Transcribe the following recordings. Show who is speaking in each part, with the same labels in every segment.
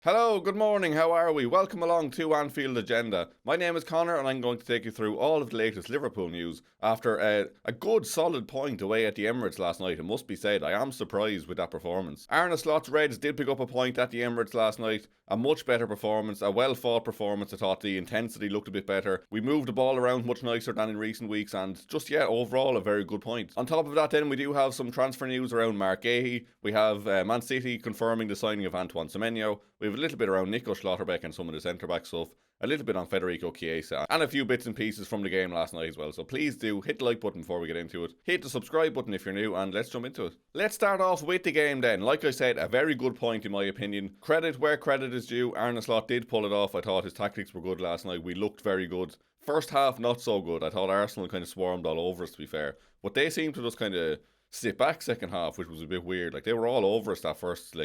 Speaker 1: Hello, good morning, how are we? Welcome along to Anfield Agenda. My name is Conor and I'm going to take you through all of the latest Liverpool news after a good solid point away at the Emirates last night. It must be said, I am surprised with that performance. Arne Slot's Reds did pick up a point at the Emirates last night. A much better performance, a well fought performance. I thought the intensity looked a bit better. We moved the ball around much nicer than in recent weeks and overall a very good point. On top of that then we do have some transfer news around Mark GUEHI. We have Man City confirming the signing of Antoine Semenyo. We have a little bit around Nico Schlotterbeck and some of the centre-back stuff, a little bit on Federico Chiesa, and a few bits and pieces from the game last night as well. So please do hit the like button before we get into it. Hit the subscribe button if you're new, and let's jump into it. Let's start off with the game then. Like I said, a very good point in my opinion. Credit where credit is due. Arne Slot did pull it off. I thought his tactics were good last night. We looked very good. First half, not so good. I thought Arsenal kind of swarmed all over us, to be fair. But they seemed to just kind of sit back second half, which was a bit weird. Like, they were all over us that first,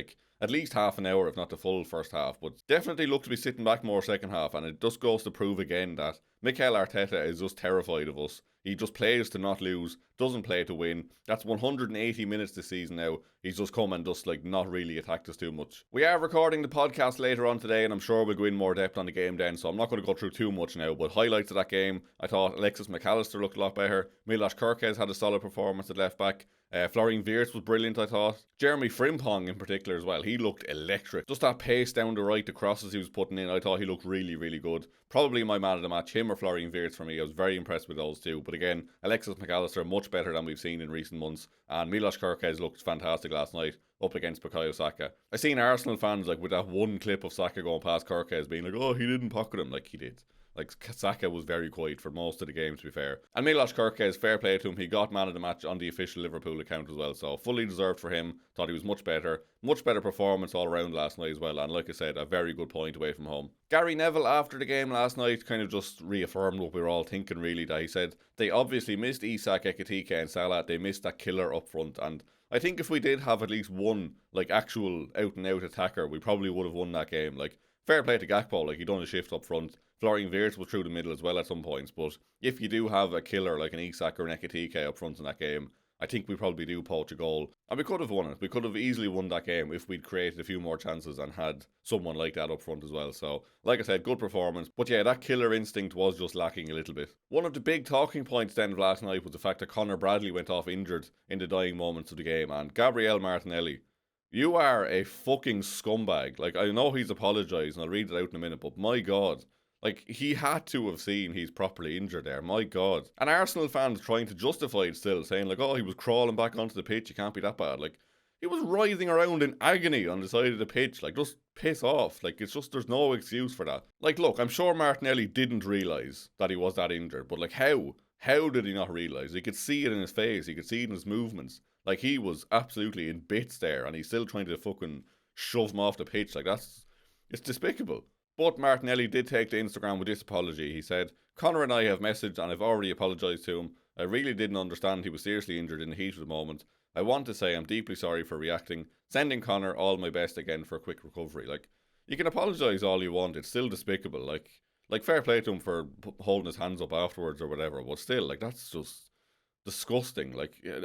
Speaker 1: at least half an hour, if not the full first half. But definitely looked to be sitting back more second half. And it just goes to prove again that Mikel Arteta is just terrified of us. He just plays to not lose, doesn't play to win. That's 180 minutes this season now. He's just come and just not really attacked us too much. We are recording the podcast later on today and I'm sure we'll go in more depth on the game then, so I'm not going to go through too much now, but highlights of that game, I thought Alexis McAllister looked a lot better. Milos Kerkez had a solid performance at left back. Florian Wirtz was brilliant, I thought. Jeremy Frimpong in particular as well, he looked electric. Just that pace down the right, the crosses he was putting in, I thought he looked really, really good. Probably my man of the match, him or Florian Wirtz for me. I was very impressed with those two. But again, Alexis McAllister much better than we've seen in recent months. And Milos Kerkez looked fantastic last night up against Bukayo Saka. I seen Arsenal fans with that one clip of Saka going past Kerkez being like, oh, he didn't pocket him. Like, he did. Saka was very quiet for most of the game, to be fair. And Milos Kerkez, fair play to him. He got man of the match on the official Liverpool account as well. So fully deserved for him. Thought he was much better. Much better performance all around last night as well. And like I said, a very good point away from home. Gary Neville, after the game last night, kind of just reaffirmed what we were all thinking, really. That he said they obviously missed Isak, Ekitike and Salah. They missed that killer up front. And I think if we did have at least one, actual out-and-out attacker, we probably would have won that game. Fair play to Gakpo, he done a shift up front. Florian Wirtz was through the middle as well at some points, but if you do have a killer like an Isak or an Ekitike up front in that game, I think we probably do poach a goal. And we could have won it. We could have easily won that game if we'd created a few more chances and had someone like that up front as well. So, like I said, good performance. But yeah, that killer instinct was just lacking a little bit. One of the big talking points then of last night was the fact that Conor Bradley went off injured in the dying moments of the game. And Gabriel Martinelli, you are a fucking scumbag. I know he's apologised and I'll read it out in a minute, but my God. He had to have seen he's properly injured there, my God. And Arsenal fans trying to justify it still, saying oh, he was crawling back onto the pitch, it can't be that bad. He was writhing around in agony on the side of the pitch, just piss off. It's just, there's no excuse for that. Look, I'm sure Martinelli didn't realise that he was that injured, but how? How did he not realise? He could see it in his face, he could see it in his movements. He was absolutely in bits there, and he's still trying to fucking shove him off the pitch. It's despicable. But Martinelli did take to Instagram with this apology. He said, Conor and I have messaged and I've already apologised to him. I really didn't understand he was seriously injured in the heat of the moment. I want to say I'm deeply sorry for reacting. Sending Conor all my best again for a quick recovery. You can apologise all you want. It's still despicable. Fair play to him for holding his hands up afterwards or whatever. But still, that's just disgusting.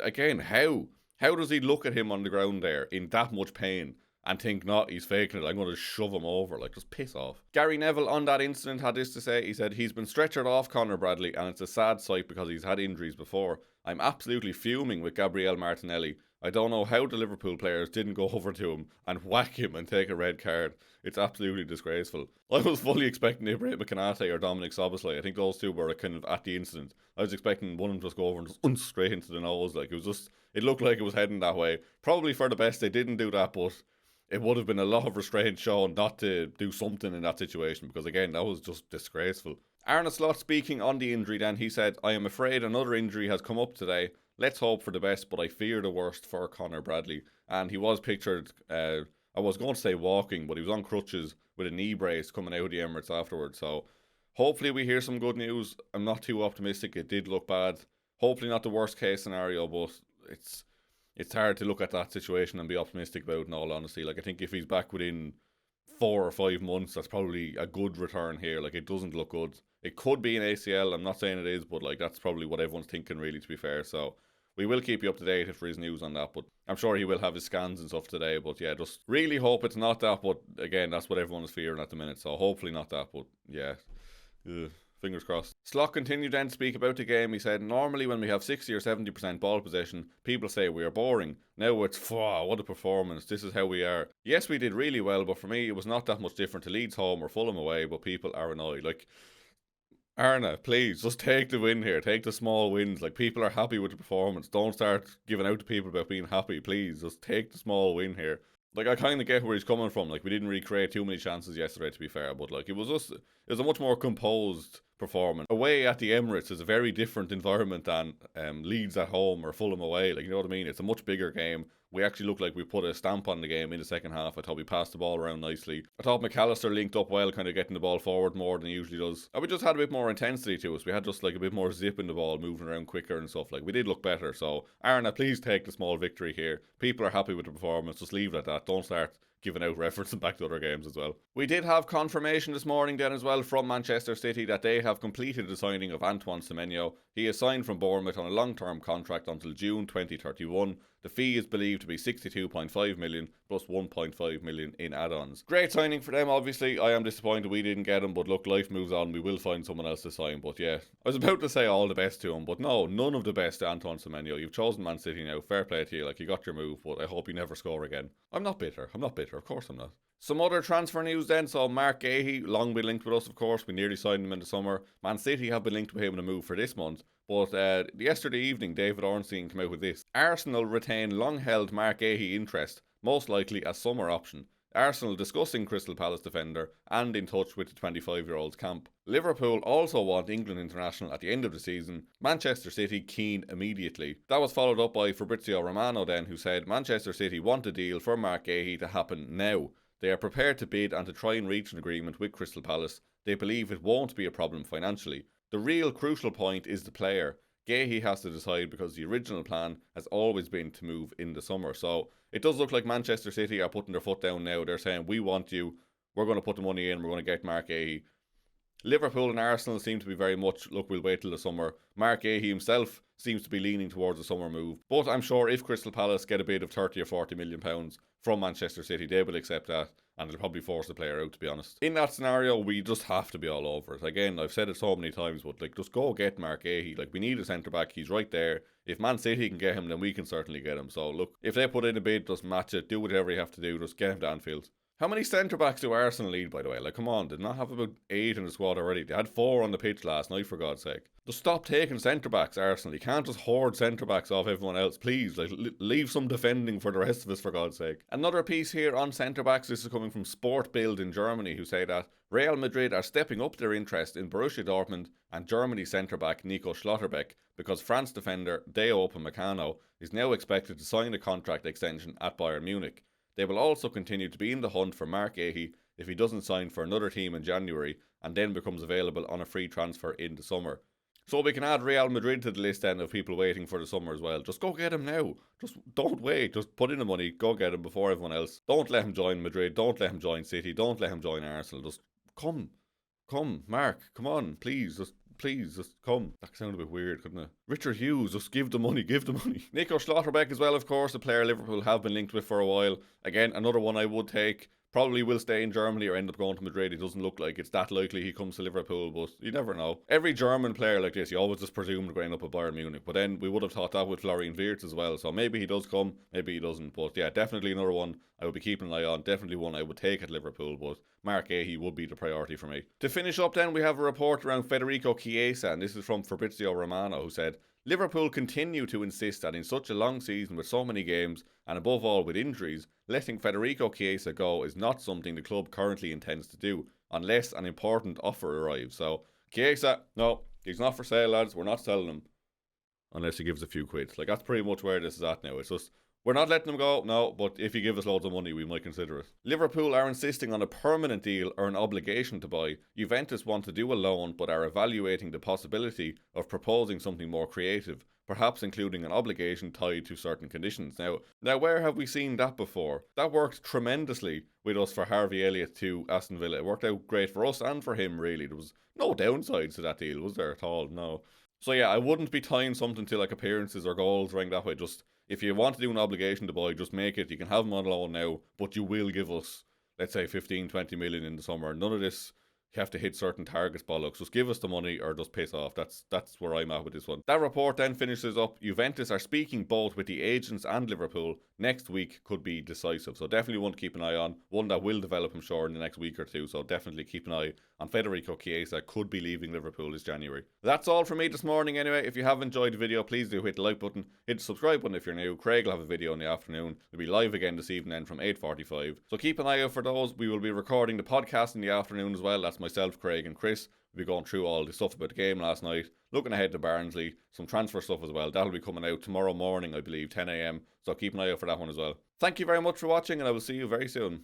Speaker 1: Again, how? How does he look at him on the ground there in that much pain and think not, he's faking it, I'm going to shove him over, just piss off. Gary Neville on that incident had this to say. He said, he's been stretchered off Conor Bradley and it's a sad sight because he's had injuries before. I'm absolutely fuming with Gabriel Martinelli. I don't know how the Liverpool players didn't go over to him and whack him and take a red card. It's absolutely disgraceful. I was fully expecting Ibrahim Konate or Dominic Szoboszlai. I think those two were kind of at the incident. I was expecting one of them to just go over and just straight into the nose. It looked like it was heading that way. Probably for the best they didn't do that, but it would have been a lot of restraint shown not to do something in that situation because, again, that was just disgraceful. Arne Slot speaking on the injury then, he said, I am afraid another injury has come up today. Let's hope for the best, but I fear the worst for Conor Bradley. And he was pictured, I was going to say walking, but he was on crutches with a knee brace coming out of the Emirates afterwards. So hopefully we hear some good news. I'm not too optimistic. It did look bad. Hopefully not the worst case scenario, but it's hard to look at that situation and be optimistic about, in all honesty. I think if he's back within 4 or 5 months, that's probably a good return here. It doesn't look good. It could be an ACL, I'm not saying it is, but that's probably what everyone's thinking, really, to be fair. So we will keep you up to date if there is news on that, but I'm sure he will have his scans and stuff today. But yeah, just really hope it's not that, but again, that's what everyone is fearing at the minute, so hopefully not that, but yeah. Ugh. Fingers crossed. Slot continued then to speak about the game. He said, normally when we have 60 or 70% ball possession, people say we are boring. Now it's, wow, what a performance. This is how we are. Yes, we did really well, but for me, it was not that much different to Leeds home or Fulham away, but people are annoyed. Like, Arna, please, just take the win here. Take the small wins. Like, people are happy with the performance. Don't start giving out to people about being happy, please. Just take the small win here. Like, I kind of get where he's coming from. Like, we didn't really create too many chances yesterday, to be fair. But, like, it was a much more composed performance. Away at the Emirates is a very different environment than Leeds at home or Fulham away. Like, you know what I mean? It's a much bigger game. We actually looked like we put a stamp on the game in the second half. I thought we passed the ball around nicely. I thought McAllister linked up well, kind of getting the ball forward more than he usually does. And we just had a bit more intensity to us. We had just like a bit more zip in the ball, moving around quicker and stuff. Like, we did look better. So, Arna, please take the small victory here. People are happy with the performance. Just leave it at that. Don't start giving out referencing back to other games as well. We did have confirmation this morning then as well from Manchester City that they have completed the signing of Antoine Semenyo. He is signed from Bournemouth on a long-term contract until June 2031. The fee is believed to be 62.5 million plus 1.5 million in add-ons. Great signing for them, obviously. I am disappointed we didn't get him, but look, life moves on. We will find someone else to sign. But yeah, I was about to say all the best to him, but no, none of the best to Antoine Semenyo. You've chosen Man City now. Fair play to you. Like, you got your move, but I hope you never score again. I'm not bitter. Of course I'm not. Some other transfer news then. So Mark GUEHI, long been linked with us, of course. We nearly signed him in the summer. Man City have been linked with him in a move for this month. But yesterday evening, David Ornstein came out with this. Arsenal retain long-held Mark GUEHI interest, most likely as summer option. Arsenal discussing Crystal Palace defender and in touch with the 25-year-old's camp. Liverpool also want England international at the end of the season. Manchester City keen immediately. That was followed up by Fabrizio Romano then, who said Manchester City want a deal for Mark GUEHI to happen now. They are prepared to bid and to try and reach an agreement with Crystal Palace. They believe it won't be a problem financially. The real crucial point is the player. GUEHI has to decide because the original plan has always been to move in the summer. So it does look like Manchester City are putting their foot down now. They're saying, we want you. We're going to put the money in. We're going to get Mark GUEHI. Liverpool and Arsenal seem to be very much, look, we'll wait till the summer. Mark GUEHI himself seems to be leaning towards a summer move. But I'm sure if Crystal Palace get a bid of 30 or 40 million pounds from Manchester City, they will accept that. And it'll probably force the player out, to be honest. In that scenario, we just have to be all over it. Again, I've said it so many times, but like, just go get Mark GUEHI. Like, we need a centre-back. He's right there. If Man City can get him, then we can certainly get him. So, look, if they put in a bid, just match it. Do whatever you have to do. Just get him to Anfield. How many centre-backs do Arsenal lead, by the way? Like, come on, did not have about 8 in the squad already? They had 4 on the pitch last night, for God's sake. Just stop taking centre-backs, Arsenal. You can't just hoard centre-backs off everyone else. Please, like, leave some defending for the rest of us, for God's sake. Another piece here on centre-backs. This is coming from Sport Bild in Germany, who say that Real Madrid are stepping up their interest in Borussia Dortmund and Germany centre-back Nico Schlotterbeck because France defender Deo Upamecano is now expected to sign a contract extension at Bayern Munich. They will also continue to be in the hunt for Mark GUEHI if he doesn't sign for another team in January and then becomes available on a free transfer in the summer. So we can add Real Madrid to the list then of people waiting for the summer as well. Just go get him now. Just don't wait. Just put in the money. Go get him before everyone else. Don't let him join Madrid. Don't let him join City. Don't let him join Arsenal. Just come. Come, Mark. Come on, please. Please, just come. That sounded a bit weird, couldn't it? Richard Hughes, just give the money. Nico Schlotterbeck as well, of course, a player Liverpool have been linked with for a while. Again, another one I would take. Probably will stay in Germany or end up going to Madrid. It doesn't look like it's that likely he comes to Liverpool, but you never know. Every German player like this, you always just presume they're going up at Bayern Munich. But then we would have thought that with Florian Wirtz as well. So maybe he does come, maybe he doesn't. But yeah, definitely another one I would be keeping an eye on. Definitely one I would take at Liverpool, but Mark GUEHI would be the priority for me. To finish up then, we have a report around Federico Chiesa, and this is from Fabrizio Romano, who said, Liverpool continue to insist that in such a long season with so many games, and above all with injuries, letting Federico Chiesa go is not something the club currently intends to do, unless an important offer arrives. So, Chiesa, no, he's not for sale, lads. We're not selling him. Unless he gives a few quid. Like, that's pretty much where this is at now. It's just, we're not letting him go, no, but if he gives us loads of money, we might consider it. Liverpool are insisting on a permanent deal or an obligation to buy. Juventus want to do a loan, but are evaluating the possibility of proposing something more creative, perhaps including an obligation tied to certain conditions. Now, where have we seen that before? That worked tremendously with us for Harvey Elliott to Aston Villa. It worked out great for us and for him, really. There was no downsides to that deal, was there at all? No. So yeah, I wouldn't be tying something to like appearances or goals or anything that way. Just if you want to do an obligation to buy, just make it. You can have them on loan now, but you will give us, let's say, 15, 20 million in the summer. None of this, you have to hit certain targets, bollocks. Just give us the money or just piss off. That's where I'm at with this one. That report then finishes up. Juventus are speaking both with the agents and Liverpool. Next week could be decisive. So definitely one to keep an eye on. One that will develop, I'm sure, in the next week or two. So definitely keep an eye on Federico Chiesa. Could be leaving Liverpool this January. That's all from me this morning anyway. If you have enjoyed the video, please do hit the like button. Hit the subscribe button if you're new. Craig will have a video in the afternoon. It'll be live again this evening from 8:45. So keep an eye out for those. We will be recording the podcast in the afternoon as well. That's myself, Craig and Chris. We'll be going through all the stuff about the game last night. Looking ahead to Barnsley. Some transfer stuff as well. That'll be coming out tomorrow morning, I believe, 10 a.m. So keep an eye out for that one as well. Thank you very much for watching and I will see you very soon.